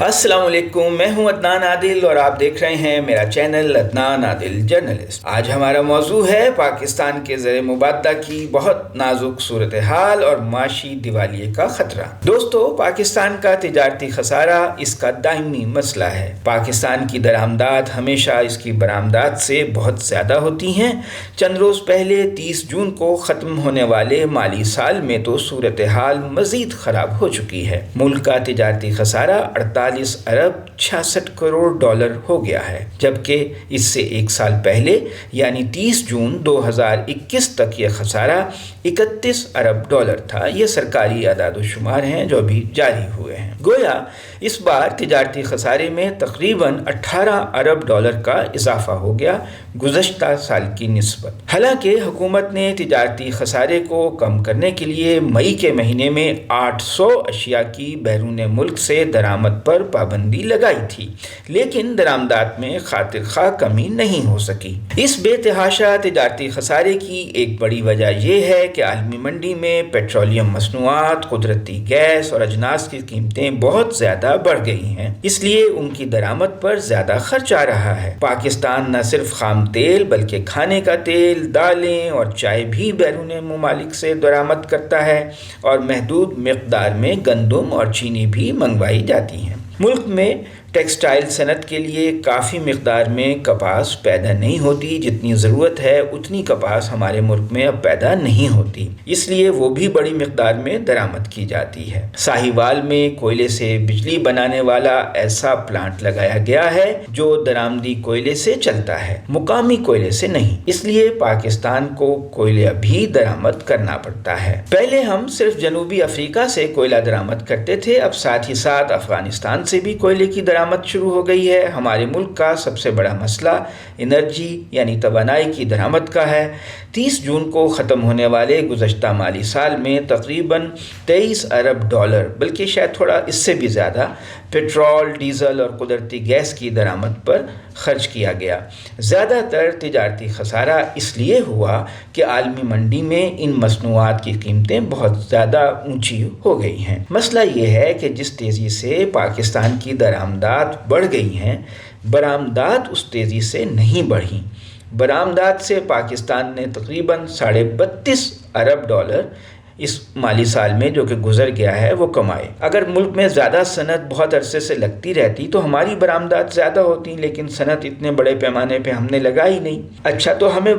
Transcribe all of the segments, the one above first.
السلام علیکم، میں ہوں عدنان عادل اور آپ دیکھ رہے ہیں میرا چینل عدنان عادل جرنلسٹ۔ آج ہمارا موضوع ہے پاکستان کے زر مبادلہ کی بہت نازک صورتحال اور معاشی دیوالیے کا خطرہ۔ دوستو، پاکستان کا تجارتی خسارہ اس کا دائمی مسئلہ ہے۔ پاکستان کی درآمدات ہمیشہ اس کی برآمدات سے بہت زیادہ ہوتی ہیں۔ چند روز پہلے 30 جون کو ختم ہونے والے مالی سال میں تو صورتحال مزید خراب ہو چکی ہے۔ ملک کا تجارتی خسارہ 48 ارب 66 کروڑ ڈالر ہو گیا ہے، جبکہ اس سے ایک سال پہلے یعنی 30 جون 2021 تک یہ خسارہ 31 ارب ڈالر تھا۔ یہ سرکاری اعداد و شمار ہیں جو ابھی جاری ہوئے ہیں۔ گویا اس بار تجارتی خسارے میں تقریباً 18 ارب ڈالر کا اضافہ ہو گیا گزشتہ سال کی نسبت۔ حالانکہ حکومت نے تجارتی خسارے کو کم کرنے کے لیے مئی کے مہینے میں 800 اشیاء کی بیرون ملک سے درآمد پر پابندی لگائی تھی، لیکن درآمدات میں خاطر خواہ کمی نہیں ہو سکی۔ اس بے تحاشا تجارتی خسارے کی ایک بڑی وجہ یہ ہے کہ عالمی منڈی میں پیٹرولیم مصنوعات، قدرتی گیس اور اجناس کی قیمتیں بہت زیادہ بڑھ گئی ہیں، اس لیے ان کی درآمد پر زیادہ خرچ آ رہا ہے۔ پاکستان نہ صرف خام تیل بلکہ کھانے کا تیل، دالیں اور چائے بھی بیرون ممالک سے درآمد کرتا ہے، اور محدود مقدار میں گندم اور چینی بھی منگوائی جاتی ہیں۔ ملک میں ٹیکسٹائل صنعت کے لیے کافی مقدار میں کپاس پیدا نہیں ہوتی، جتنی ضرورت ہے اتنی کپاس ہمارے ملک میں اب پیدا نہیں ہوتی، اس لیے وہ بھی بڑی مقدار میں درآمد کی جاتی ہے۔ ساہیوال میں کوئلے سے بجلی بنانے والا ایسا پلانٹ لگایا گیا ہے جو درآمدی کوئلے سے چلتا ہے، مقامی کوئلے سے نہیں، اس لیے پاکستان کو کوئلہ بھی درآمد کرنا پڑتا ہے۔ پہلے ہم صرف جنوبی افریقہ سے کوئلہ درآمد کرتے تھے، اب ساتھ ہی ساتھ افغانستان سے بھی کوئلے کی درآمد شروع ہو گئی ہے۔ ہمارے ملک کا سب سے بڑا مسئلہ انرجی یعنی توانائی کی درآمد کا ہے۔ 30 جون کو ختم ہونے والے گزشتہ مالی سال میں تقریباً 23 ارب ڈالر بلکہ شاید تھوڑا اس سے بھی زیادہ پیٹرول، ڈیزل اور قدرتی گیس کی درآمد پر خرچ کیا گیا۔ زیادہ تر تجارتی خسارہ اس لیے ہوا کہ عالمی منڈی میں ان مصنوعات کی قیمتیں بہت زیادہ اونچی ہو گئی ہیں۔ مسئلہ یہ ہے کہ جس تیزی سے پاکستان کی درآمدات بڑھ گئی ہیں، برآمدات اس تیزی سے نہیں بڑھیں۔ برآمدات سے پاکستان نے تقریباً 32.5 ارب ڈالر اس مالی سال میں جو کہ گزر گیا ہے وہ کمائے۔ اگر ملک میں زیادہ صنعت بہت عرصے سے لگتی رہتی تو ہماری برآمدات زیادہ ہوتی، لیکن صنعت اتنے بڑے پیمانے پہ ہم نے لگائی نہیں۔ اچھا، تو ہمیں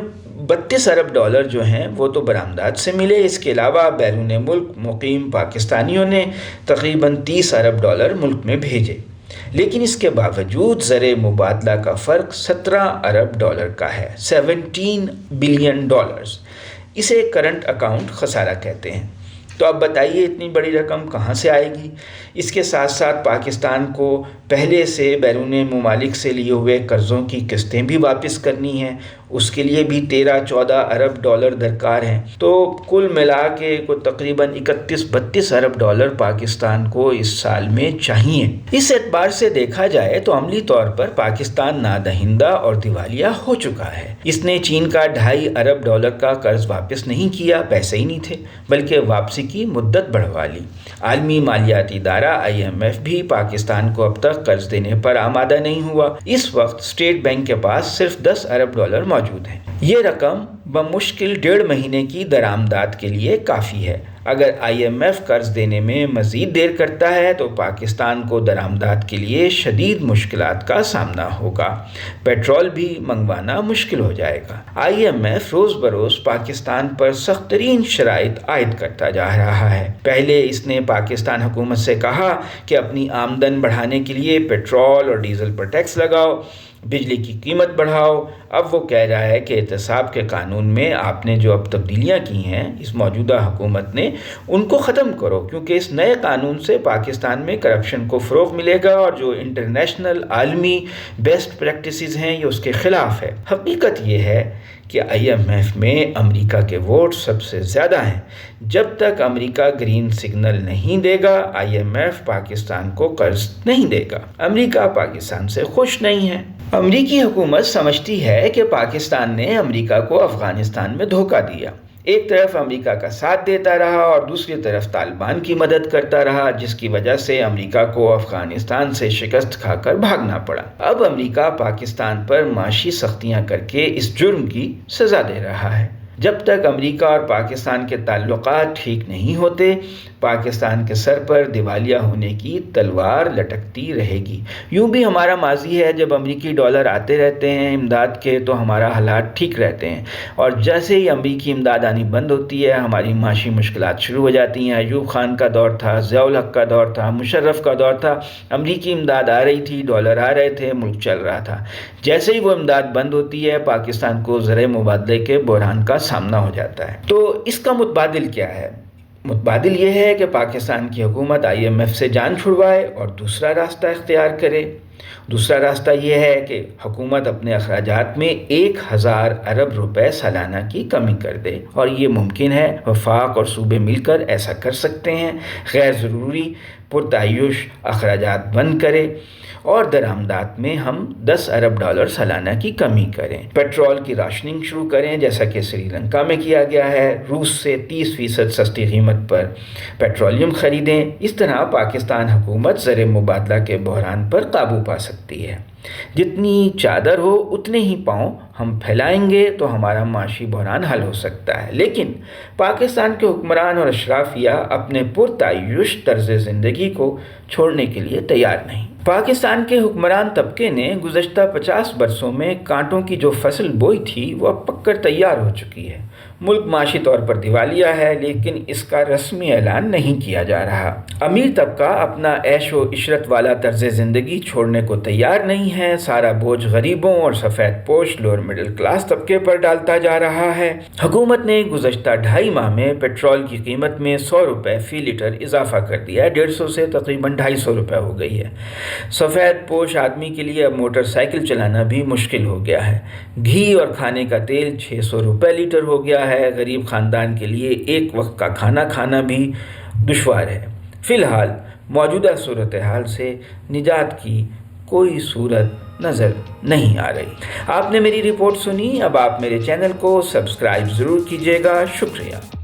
32 ارب ڈالر جو ہیں وہ تو برآمدات سے ملے، اس کے علاوہ بیرون ملک مقیم پاکستانیوں نے تقریباً 30 ارب ڈالر ملک میں بھیجے، لیکن اس کے باوجود زر مبادلہ کا فرق 17 ارب ڈالر کا ہے، 17 بلین ڈالرز۔ اسے کرنٹ اکاؤنٹ خسارہ کہتے ہیں۔ تو اب بتائیے اتنی بڑی رقم کہاں سے آئے گی؟ اس کے ساتھ ساتھ پاکستان کو پہلے سے بیرون ممالک سے لیے ہوئے قرضوں کی قسطیں بھی واپس کرنی ہیں، اس کے لیے بھی 13-14 ارب ڈالر درکار ہیں۔ تو کل ملا کے تقریباً 31-32 ارب ڈالر پاکستان کو اس سال میں چاہیے۔ اس اعتبار سے دیکھا جائے تو عملی طور پر پاکستان نادہندہ اور دیوالیہ ہو چکا ہے۔ اس نے چین کا 2.5 ارب ڈالر کا قرض واپس نہیں کیا، پیسے ہی نہیں تھے، بلکہ واپسی کی مدت بڑھوا لی۔ عالمی مالیاتی ادارہ IMF بھی پاکستان کو اب تک قرض دینے پر آمادہ نہیں ہوا۔ اس وقت اسٹیٹ بینک کے پاس صرف 10 ارب ڈالر موجود ہیں۔ یہ رقم بمشکل 1.5 مہینے کی درآمدات کے لیے کافی ہے۔ اگر IMF قرض دینے میں مزید دیر کرتا ہے تو پاکستان کو درآمدات کے لیے شدید مشکلات کا سامنا ہوگا، پیٹرول بھی منگوانا مشکل ہو جائے گا۔ IMF روز بروز پاکستان پر سخت ترین شرائط عائد کرتا جا رہا ہے۔ پہلے اس نے پاکستان حکومت سے کہا کہ اپنی آمدن بڑھانے کے لیے پیٹرول اور ڈیزل پر ٹیکس لگاؤ، بجلی کی قیمت بڑھاؤ۔ اب وہ کہہ رہا ہے کہ احتساب کے قانون میں آپ نے جو اب تبدیلیاں کی ہیں اس موجودہ حکومت نے، ان کو ختم کرو، کیونکہ اس نئے قانون سے پاکستان میں کرپشن کو فروغ ملے گا اور جو انٹرنیشنل عالمی بیسٹ پریکٹسز ہیں یہ اس کے خلاف ہے۔ حقیقت یہ ہے کہ IMF میں امریکہ کے ووٹ سب سے زیادہ ہیں۔ جب تک امریکہ گرین سگنل نہیں دے گا IMF پاکستان کو قرض نہیں دے گا۔ امریکہ پاکستان سے خوش نہیں ہے۔ امریکی حکومت سمجھتی ہے کہ پاکستان نے امریکہ کو افغانستان میں دھوکہ دیا، ایک طرف امریکہ کا ساتھ دیتا رہا اور دوسری طرف طالبان کی مدد کرتا رہا، جس کی وجہ سے امریکہ کو افغانستان سے شکست کھا کر بھاگنا پڑا۔ اب امریکہ پاکستان پر معاشی سختیاں کر کے اس جرم کی سزا دے رہا ہے۔ جب تک امریکہ اور پاکستان کے تعلقات ٹھیک نہیں ہوتے، پاکستان کے سر پر دیوالیہ ہونے کی تلوار لٹکتی رہے گی۔ یوں بھی ہمارا ماضی ہے، جب امریکی ڈالر آتے رہتے ہیں امداد کے تو ہمارا حالات ٹھیک رہتے ہیں، اور جیسے ہی امریکی امداد آنی بند ہوتی ہے ہماری معاشی مشکلات شروع ہو جاتی ہیں۔ ایوب خان کا دور تھا، ضیاء الحق کا دور تھا، مشرف کا دور تھا، امریکی امداد آ رہی تھی، ڈالر آ رہے تھے، ملک چل رہا تھا۔ جیسے ہی وہ امداد بند ہوتی ہے پاکستان کو زر مبادلے کے بحران کا سامنا ہو جاتا ہے۔ تو اس کا متبادل کیا ہے؟ متبادل یہ ہے کہ پاکستان کی حکومت IMF سے جان چھڑوائے اور دوسرا راستہ اختیار کرے۔ دوسرا راستہ یہ ہے کہ حکومت اپنے اخراجات میں 1000 ارب روپے سالانہ کی کمی کر دے، اور یہ ممکن ہے۔ وفاق اور صوبے مل کر ایسا کر سکتے ہیں۔ غیر ضروری پرتعیش اخراجات بند کرے اور درآمدات میں ہم 10 ارب ڈالر سالانہ کی کمی کریں۔ پیٹرول کی راشننگ شروع کریں جیسا کہ سری لنکا میں کیا گیا ہے۔ روس سے 30% سستی قیمت پر پیٹرولیم خریدیں۔ اس طرح پاکستان حکومت زر مبادلہ کے بحران پر قابو پا سکتی ہے۔ جتنی چادر ہو اتنے ہی پاؤں ہم پھیلائیں گے تو ہمارا معاشی بحران حل ہو سکتا ہے، لیکن پاکستان کے حکمران اور اشرافیہ اپنے پرتعیش طرز زندگی کو چھوڑنے کے لیے تیار نہیں۔ پاکستان کے حکمران طبقے نے گزشتہ 50 برسوں میں کانٹوں کی جو فصل بوئی تھی وہ اب پک کر تیار ہو چکی ہے۔ ملک معاشی طور پر دیوالیہ ہے، لیکن اس کا رسمی اعلان نہیں کیا جا رہا۔ امیر طبقہ اپنا عیش و عشرت والا طرز زندگی چھوڑنے کو تیار نہیں ہے۔ سارا بوجھ غریبوں اور سفید پوش لوور مڈل کلاس طبقے پر ڈالتا جا رہا ہے۔ حکومت نے گزشتہ 2.5 ماہ میں پیٹرول کی قیمت میں 100 روپے فی لیٹر اضافہ کر دیا ہے، 150 سے تقریباً 250 روپے ہو گئی ہے۔ سفید پوش آدمی کے لیے اب موٹر سائیکل چلانا بھی مشکل ہو گیا ہے۔ گھی اور کھانے کا تیل 600 روپے لیٹر ہو گیا ہے۔ غریب خاندان کے لیے ایک وقت کا کھانا کھانا بھی دشوار ہے۔ فی الحال موجودہ صورتحال سے نجات کی کوئی صورت نظر نہیں آ رہی۔ آپ نے میری رپورٹ سنی، اب آپ میرے چینل کو سبسکرائب ضرور کیجیے گا۔ شکریہ۔